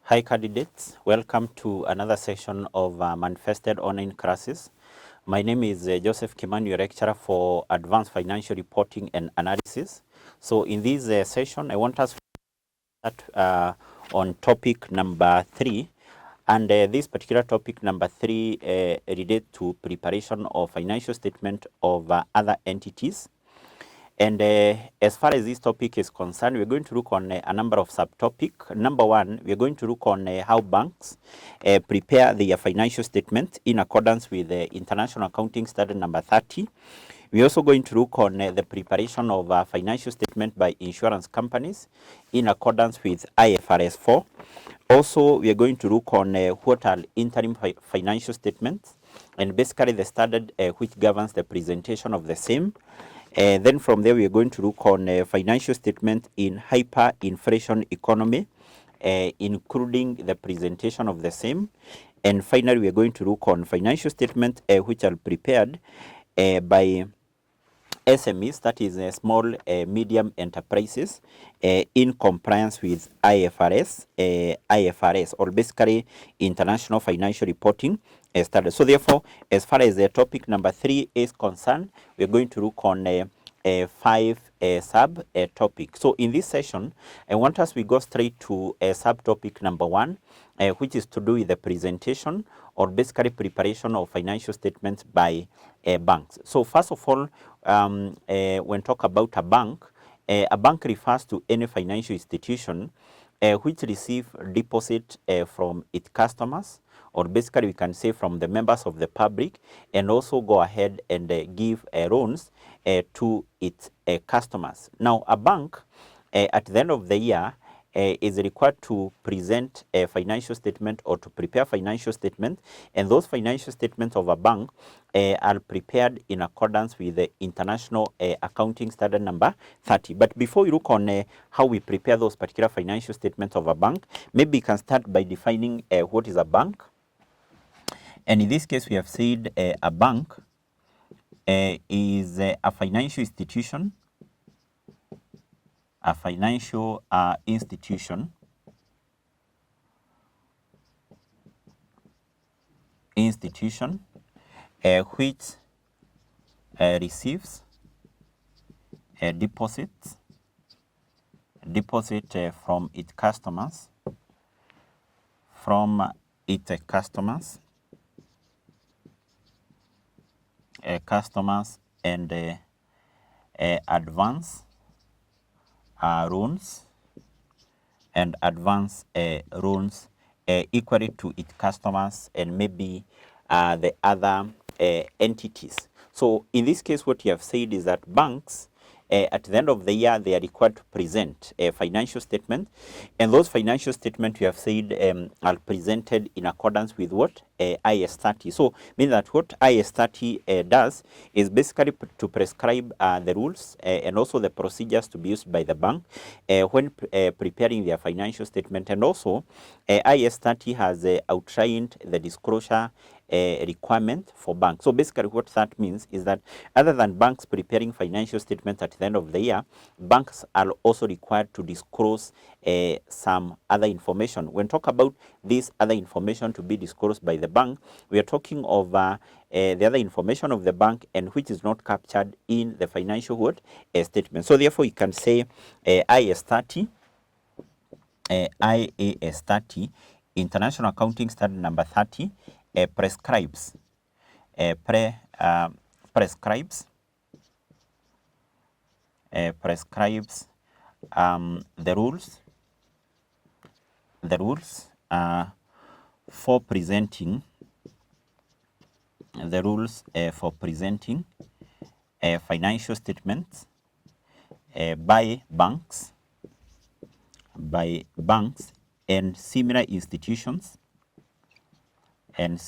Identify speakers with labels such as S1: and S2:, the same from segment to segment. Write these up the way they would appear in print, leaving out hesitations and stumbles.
S1: Hi candidates, welcome to another session of Manifested Online Classes. My name is Joseph Kimani, your lecturer for Advanced Financial Reporting and Analysis. So in this session, I want us to start on topic number 3. And this particular topic number 3 relates to preparation of financial statement of other entities. And as far as this topic is concerned, we're going to look on a number of subtopics. Number 1, we're going to look on how banks prepare their financial statement in accordance with the International Accounting Standard number 30. We're also going to look on the preparation of financial statement by insurance companies in accordance with IFRS 4. Also, we are going to look on what are interim financial statements and basically the standard which governs the presentation of the same. Then from there, we are going to look on financial statement in hyperinflation economy, including the presentation of the same. And finally, we are going to look on financial statement which are prepared by SMEs, that is small, medium enterprises, in compliance with IFRS, or basically International Financial Reporting Standard. So therefore, as far as the topic number 3 is concerned, we're going to look on 5 sub-topics. So in this session, I want us we go straight to subtopic number 1, which is to do with the presentation or basically preparation of financial statements by banks. So first of all, when talk about a bank refers to any financial institution which receive deposit from its customers, or basically we can say from the members of the public, and also go ahead and give loans to its customers. Now, a bank at the end of the year is required to present a financial statement or to prepare financial statement, and those financial statements of a bank are prepared in accordance with the International Accounting Standard number 30. But before we look on how we prepare those particular financial statements of a bank, maybe we can start by defining what is a bank. And in this case, we have said a bank is a financial institution, which receives deposits from its customers, and advance loans equally to its customers and maybe the other entities. So in this case, what you have said is that banks at the end of the year, they are required to present a financial statement, and those financial statements, you have said, are presented in accordance with what? IS 30. So, meaning that what IS 30 does is basically to prescribe the rules and also the procedures to be used by the bank when preparing their financial statement. And also, IS 30 has outlined the disclosure requirement for banks. So basically what that means is that other than banks preparing financial statements at the end of the year, banks are also required to disclose some other information. When talk about this other information to be disclosed by the bank, we are talking of the other information of the bank and which is not captured in the financial statement. So therefore you can say IAS 30, International Accounting Standard number 30, prescribes the rules for presenting financial statements by banks and similar institutions and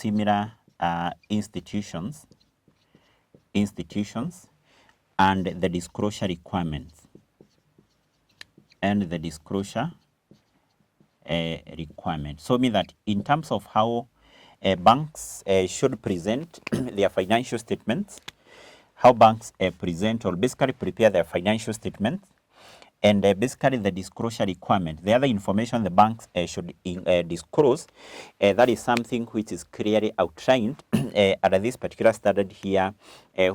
S1: the disclosure requirements So mean that in terms of how banks should present their financial statements, how banks present or basically prepare their financial statements, And basically the disclosure requirement, the other information the banks should disclose, that is something which is clearly outlined under this particular standard here,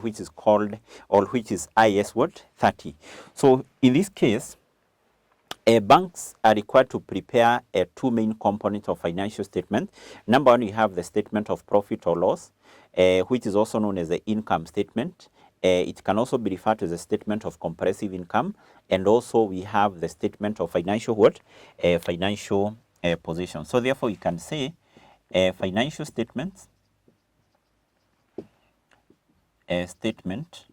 S1: which is called, or which is IS what 30. So in this case, banks are required to prepare two main components of financial statement. Number one, you have the statement of profit or loss, which is also known as the income statement. It can also be referred to as a statement of comprehensive income, and also we have the statement of financial what? Financial position. So therefore, you can say financial statements, statement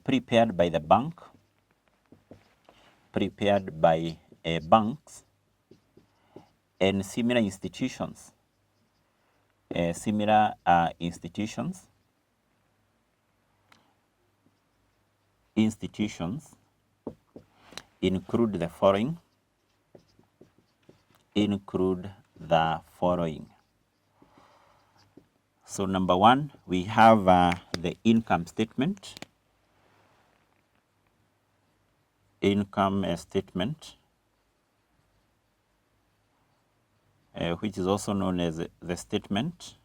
S1: prepared by the bank, prepared by banks and similar institutions, institutions include the following, So number one, we have the income statement, which is also known as the statement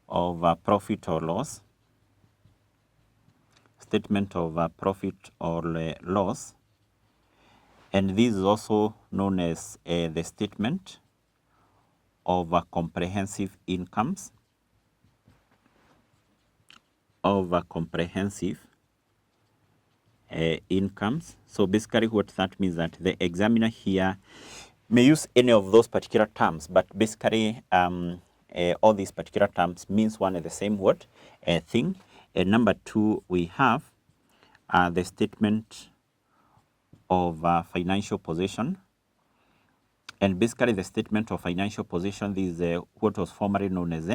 S1: of profit or loss, and this is also known as the statement of comprehensive incomes, So basically what that means that the examiner here may use any of those particular terms, but basically all these particular terms means one and the same word thing. And number two, we have the statement of financial position. And basically the statement of financial position, this is what was formerly known as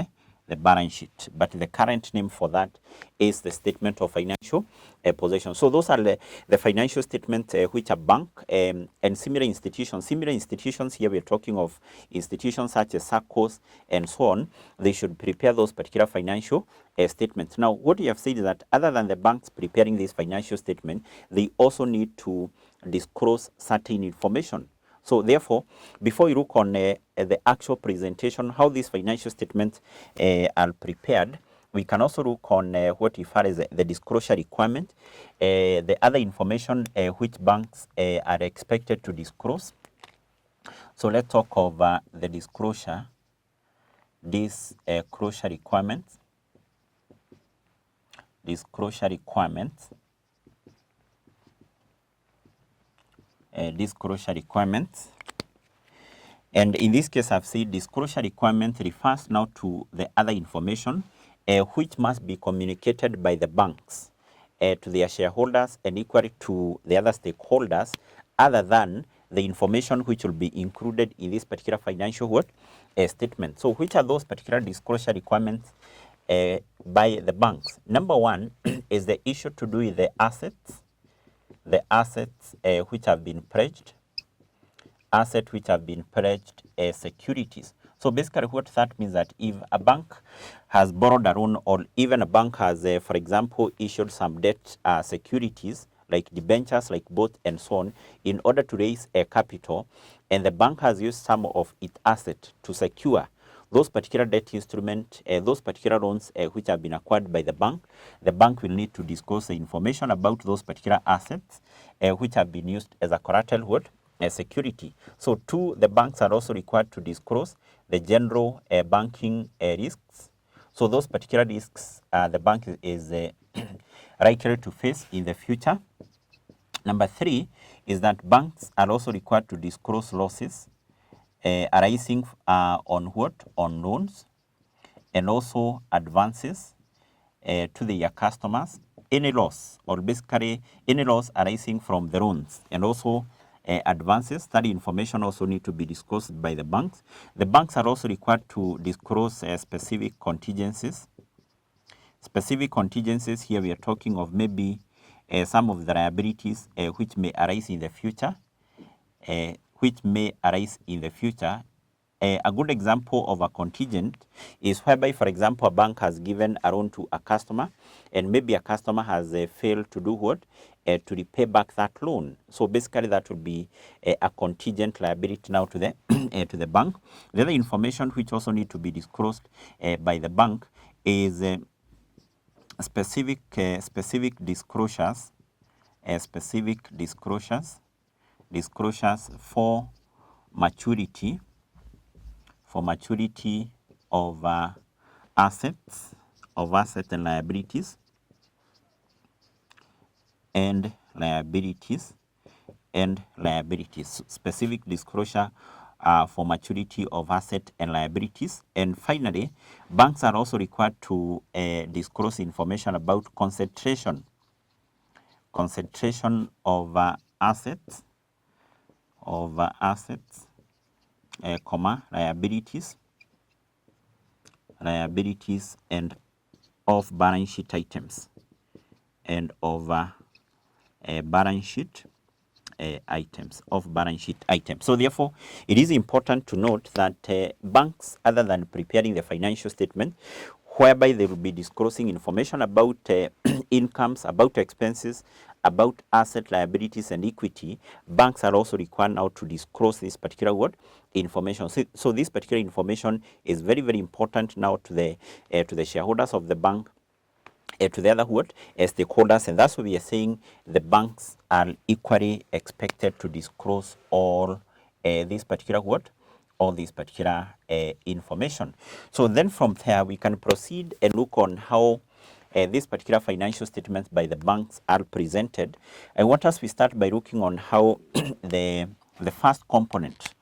S1: the balance sheet, but the current name for that is the statement of financial position. So those are the financial statements which are bank and similar institutions. Similar institutions here, we're talking of institutions such as SACCOs and so on. They should prepare those particular financial statements. Now, what we have said is that other than the banks preparing this financial statement, they also need to disclose certain information. So therefore, before you look on the actual presentation, how these financial statements are prepared, we can also look on what we refer as the disclosure requirement, the other information which banks are expected to disclose. So let's talk of the disclosure requirements. And in this case, I've said disclosure requirement refers now to the other information which must be communicated by the banks to their shareholders and equally to the other stakeholders, other than the information which will be included in this particular financial statement. So which are those particular disclosure requirements by the banks? Number one is the issue to do with the assets which have been pledged, securities. So basically what that means that if a bank has borrowed a loan, or even a bank has, for example, issued some debt securities like debentures, like both and so on, in order to raise a capital, and the bank has used some of its asset to secure those particular debt instruments, those particular loans which have been acquired by the bank will need to disclose the information about those particular assets which have been used as a collateral security. So two, the banks are also required to disclose the general banking risks. So those particular risks the bank is likely to face in the future. Number three is that banks are also required to disclose losses arising on what? On loans, and also advances to their customers. Any loss, or basically any loss arising from the loans, and also advances, that information also need to be disclosed by the banks. The banks are also required to disclose specific contingencies. Specific contingencies here, we are talking of maybe some of the liabilities which may arise in the future, a good example of a contingent is whereby, for example, a bank has given a loan to a customer, and maybe a customer has failed to do what? To repay back that loan. So basically, that would be a contingent liability now to the to the bank. The other information which also need to be disclosed by the bank is specific disclosures, disclosures for maturity of assets and liabilities specific disclosure for maturity of asset and liabilities. And finally, banks are also required to disclose information about concentration of assets, liabilities and of balance sheet items balance sheet items. So therefore, it is important to note that banks, other than preparing the financial statement, whereby they will be disclosing information about incomes, about expenses, about asset, liabilities, and equity, banks are also required now to disclose this particular information. So this particular information is very, very important now to the shareholders of the bank, to the other stakeholders, and that's why we are saying the banks are equally expected to disclose all this particular information. So then from there we can proceed and look on how these particular financial statements by the banks are presented. I want us to start by looking on how the first component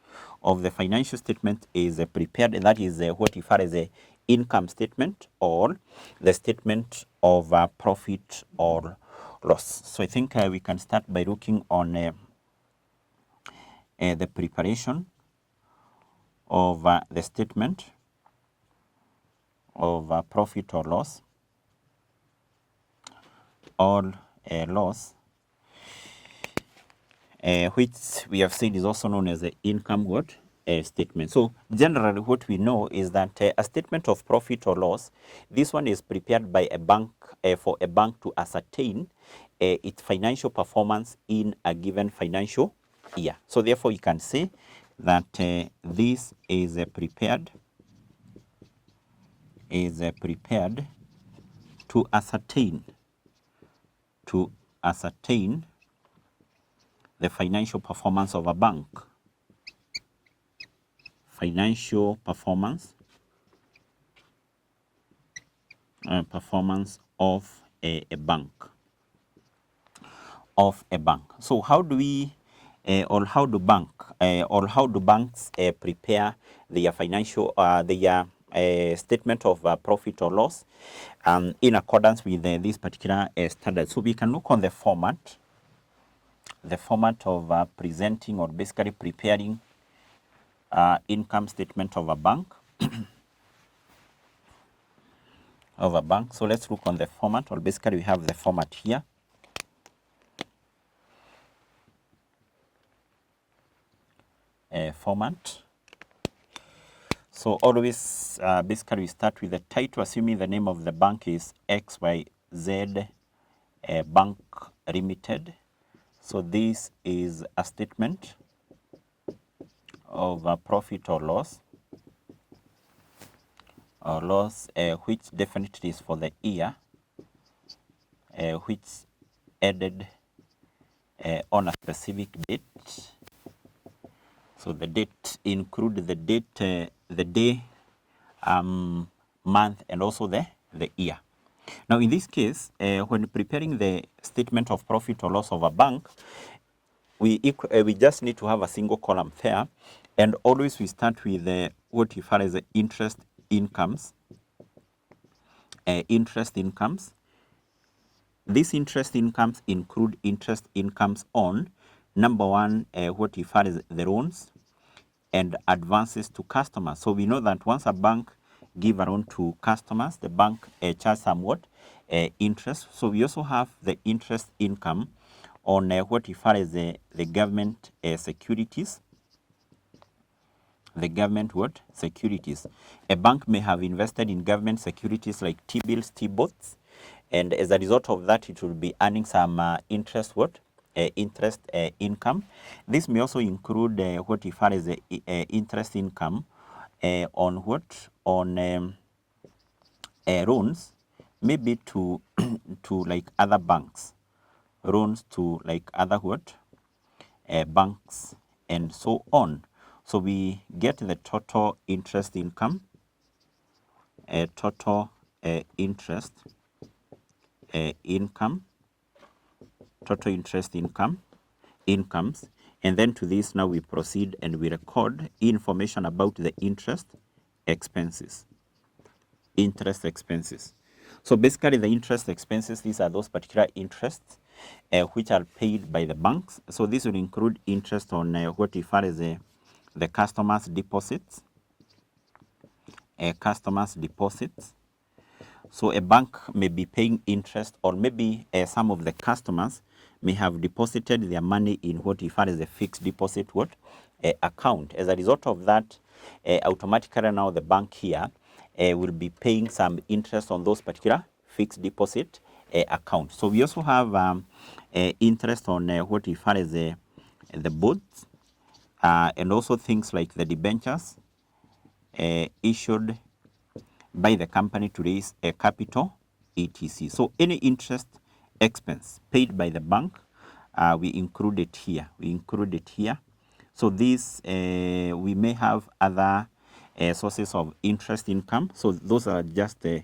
S1: of the financial statement is prepared, and that is what we refer as a income statement or the statement of profit or loss. So I think we can start by looking on the preparation of the statement of profit or loss which we have said is also known as the income statement. So generally what we know is that a statement of profit or loss, this one is prepared by a bank for a bank to ascertain its financial performance in a given financial year. So therefore you can say that this is prepared to ascertain the financial performance of a bank. Financial performance of a bank. So how do we how do banks prepare their financial statement of profit or loss in accordance with this particular standard? So we can look on the format of presenting or basically preparing income statement of a bank. So let's look on the format, or basically we have the format here. So always basically we start with the title, assuming the name of the bank is XYZ Bank Limited. So this is a statement of profit or loss, which definitely is for the year, which ended on a specific date. So the date include the date, the day, month, and also the year. Now in this case, when preparing the statement of profit or loss of a bank, we just need to have a single column there, and always we start with what we refer as the interest incomes. These interest incomes include interest incomes on, number one, what we refer as the loans and advances to customers. So we know that once a bank give a loan to customers, the bank charge somewhat interest. So we also have the interest income on what we refer as the government securities the government what? Securities. A bank may have invested in government securities like T-bills, T-bonds, and as a result of that, it will be earning some interest what? Interest income. This may also include what we refer as interest income on what? On loans, maybe to to like other banks, loans to like other what? Banks and so on. So we get the total interest income, total interest income, total interest income, incomes, and then to this now we proceed and we record information about the interest expenses. Interest expenses. So basically the interest expenses, these are those particular interests which are paid by the banks. So this will include interest on what we refer as the customers' deposits. Customers' deposits. So a bank may be paying interest, or maybe some of the customers may have deposited their money in what we refer as a fixed deposit account. As a result of that, automatically now the bank here will be paying some interest on those particular fixed deposit accounts. So we also have interest on what we refer as the bonds, and also things like the debentures issued by the company to raise a capital, etc. So any interest expense paid by the bank, we include it here. We include it here. So this, we may have other sources of interest income. So those are just a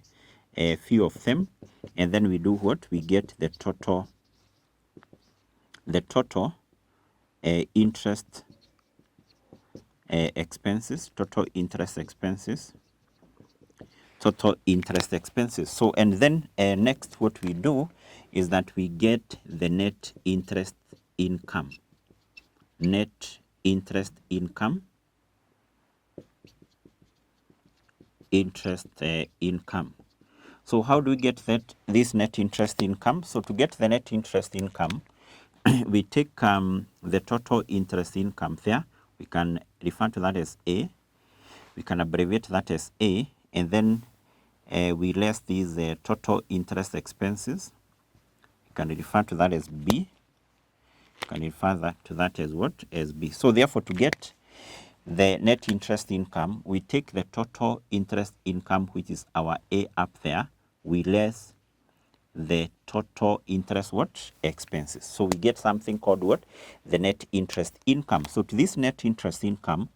S1: few of them. And then we do what? We get the total interest expenses, total interest expenses. Total interest expenses. So, and then next what we do is that we get the net interest income. Net interest income. Interest income. So how do we get this net interest income? So to get the net interest income, we take the total interest income there. We can refer to that as A. We can abbreviate that as A, and then we less these total interest expenses. You can refer to that as B. You can refer to that as what? As B. So therefore, to get the net interest income, we take the total interest income, which is our A up there, we less the total interest what? Expenses. So we get something called what? The net interest income. So to this net interest income,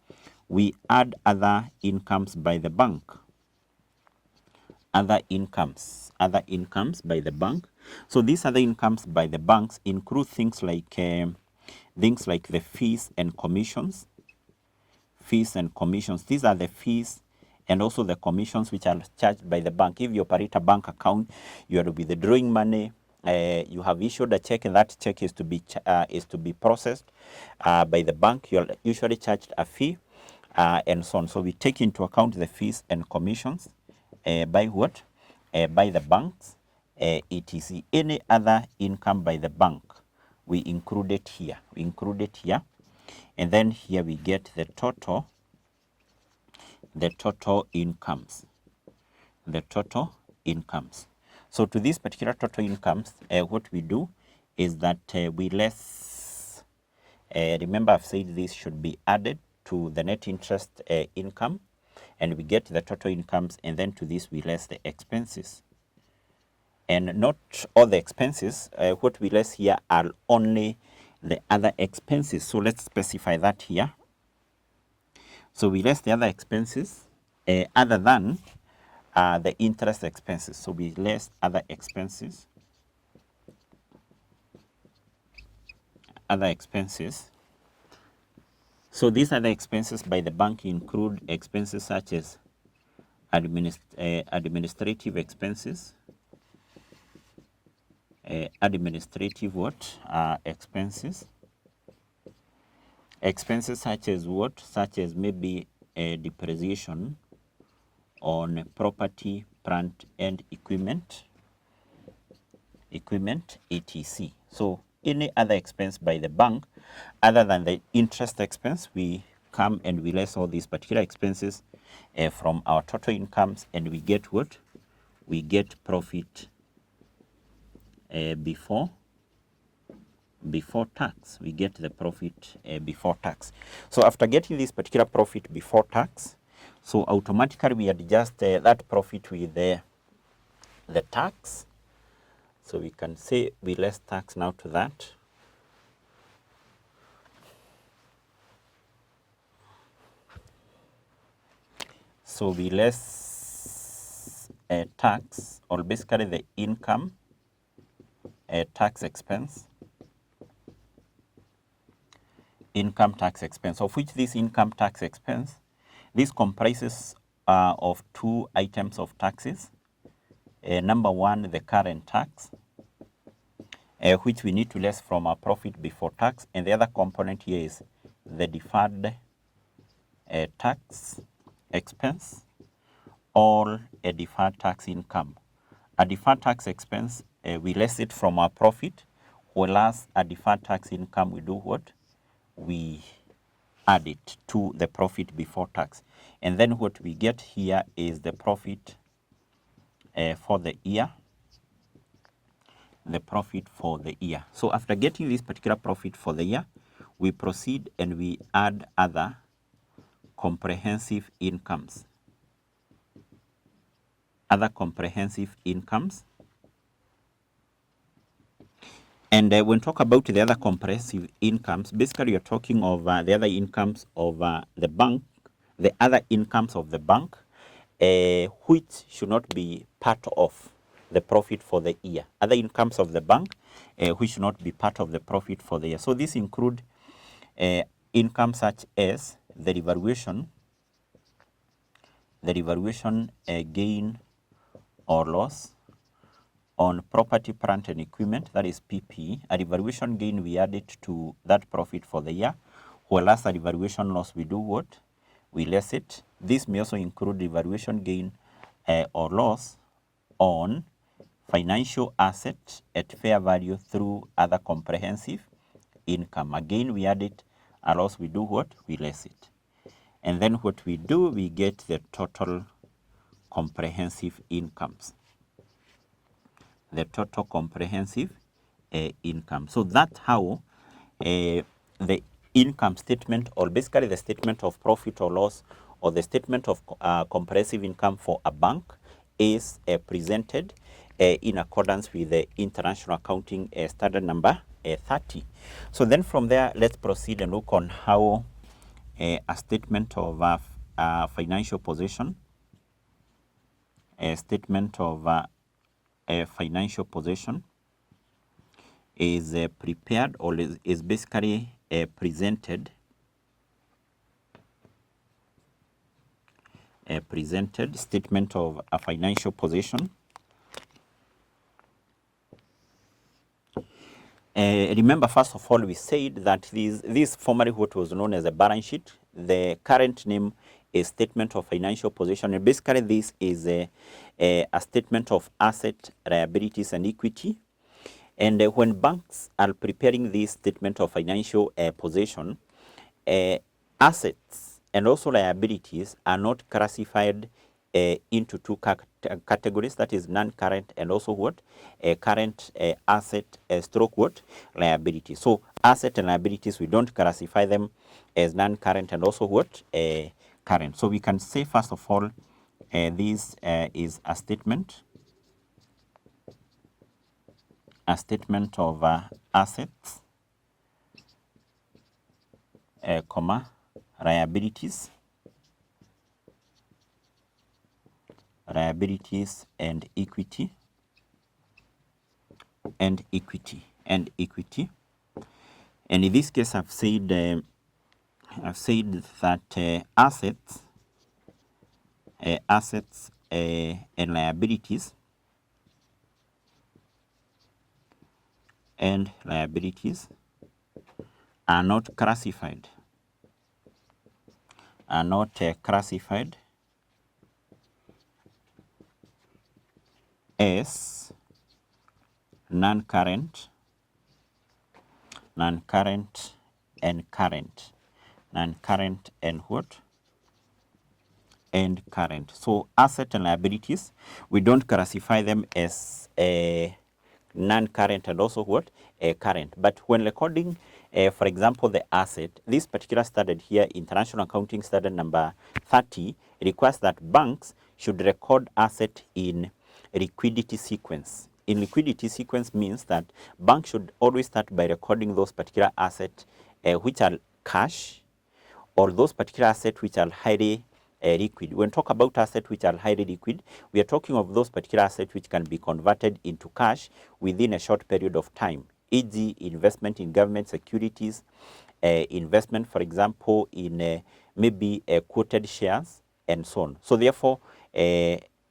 S1: we add other incomes by the bank. Other incomes by the bank. So these other incomes by the banks include things like the fees and commissions. Fees and commissions. These are the fees and also the commissions which are charged by the bank. If you operate a bank account, you are to be withdrawing money. You have issued a check, and that check is to be processed by the bank. You are usually charged a fee, and so on. So we take into account the fees and commissions by what? By the banks, etc. Any other income by the bank, we include it here. We include it here, and then here we get the total incomes. The total incomes. So to these particular total incomes, what we do is that we less. Remember, I've said this should be added to the net interest income, and we get the total incomes, and then to this we less the expenses. And not all the expenses, what we less here are only the other expenses. So let's specify that here. So we less the other expenses other than the interest expenses. So we less other expenses. Other expenses. So these other expenses by the bank include expenses such as administrative expenses. Administrative what? Expenses. Expenses such as what? Such as maybe depreciation on property, plant, and equipment, etc. So any other expense by the bank other than the interest expense, we come and we less all these particular expenses from our total incomes, and we get what? We get profit before tax. We get the profit before tax. So after getting this particular profit before tax, so automatically we adjust that profit with the tax. So we can say we less tax now to that. So we less tax, or basically the income tax expense, of which this income tax expense, this comprises of two items of taxes. Number one, the current tax, which we need to less from our profit before tax, and the other component here is the deferred tax expense, or a deferred tax income. A deferred tax expense, we less it from our profit, whereas a deferred tax income, we do what? We add it to the profit before tax. And then what we get here is the profit for the year. The profit for the year. So after getting this particular profit for the year, we proceed and we add other comprehensive incomes. Other comprehensive incomes. And when talk about the other comprehensive incomes, basically you're talking of the other incomes of the bank, the other incomes of the bank, which should not be part of the profit for the year. Other incomes of the bank, which should not be part of the profit for the year. So these include income such as the revaluation gain or loss on property, plant and equipment, that is PP. A revaluation gain, we add it to that profit for the year, whereas a revaluation loss, we do what? We less it. This may also include revaluation gain or loss on financial asset at fair value through other comprehensive income. Again, we add it, a loss, we do what? We less it. And then what we do, we get the total comprehensive incomes. The total comprehensive income. So that's how the income statement, or basically the statement of profit or loss, or the statement of comprehensive income for a bank is presented in accordance with the International Accounting Standard number 30. So then from there, let's proceed and look on how a statement of financial position, a statement of a financial position is prepared, or is basically presented statement of a financial position. Remember, first of all, we said that this formerly what was known as a balance sheet. The current name is statement of financial position, and basically this is a statement of asset, liabilities and equity. And when banks are preparing this statement of financial position, assets and also liabilities are not classified into two categories, that is non-current and also what? Current asset stroke what? Liability. So asset and liabilities, we don't classify them as non-current and also what? Current. So we can say, first of all, this is a statement of assets, liabilities and equity, and in this case I've said that assets and liabilities are not classified as non-current and current. Non-current and what? And current. So asset and liabilities, we don't classify them as non-current and also what? Current. But when recording, for example, the asset, this particular standard here, International Accounting Standard number 30, requires that banks should record asset in liquidity sequence. In liquidity sequence means that banks should always start by recording those particular assets which are cash, or those particular assets which are highly liquid. When talk about assets which are highly liquid, we are talking of those particular assets which can be converted into cash within a short period of time, e.g. investment in government securities, investment, for example, in maybe quoted shares, and so on. So therefore,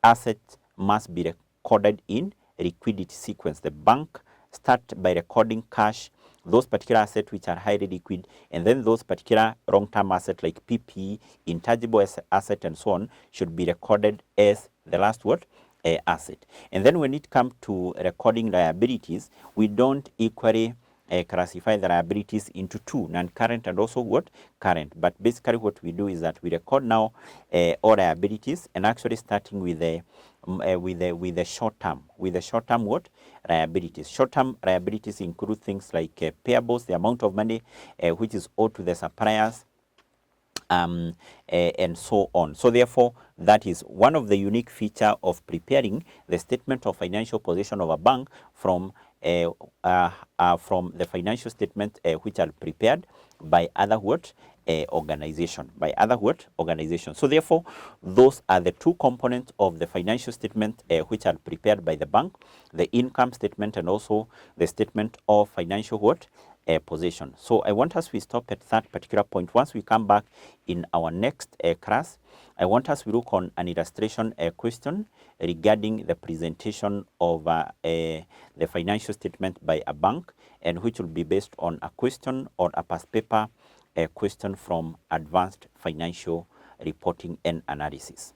S1: assets must be recorded in liquidity sequence. The bank start by recording cash, those particular assets which are highly liquid, and then those particular long-term assets like PP, intangible asset, and so on should be recorded as the last word, asset. And then when it comes to recording liabilities, we don't equally classify the liabilities into two, non-current and also what? Current. But basically what we do is that we record now all liabilities, and actually starting with the short term. With the short term what? Liabilities. Short term liabilities include things like payables, the amount of money which is owed to the suppliers, and so on. So therefore, that is one of the unique feature of preparing the statement of financial position of a bank from the financial statement which are prepared by other what? Organization. By other what? Organization. So therefore, those are the two components of the financial statement which are prepared by the bank: the income statement and also the statement of financial what? Position. So I want us we stop at that particular point. Once we come back in our next class, I want us to look on an illustration question regarding the presentation of the financial statement by a bank, and which will be based on a question or a past paper question from Advanced Financial Reporting and Analysis.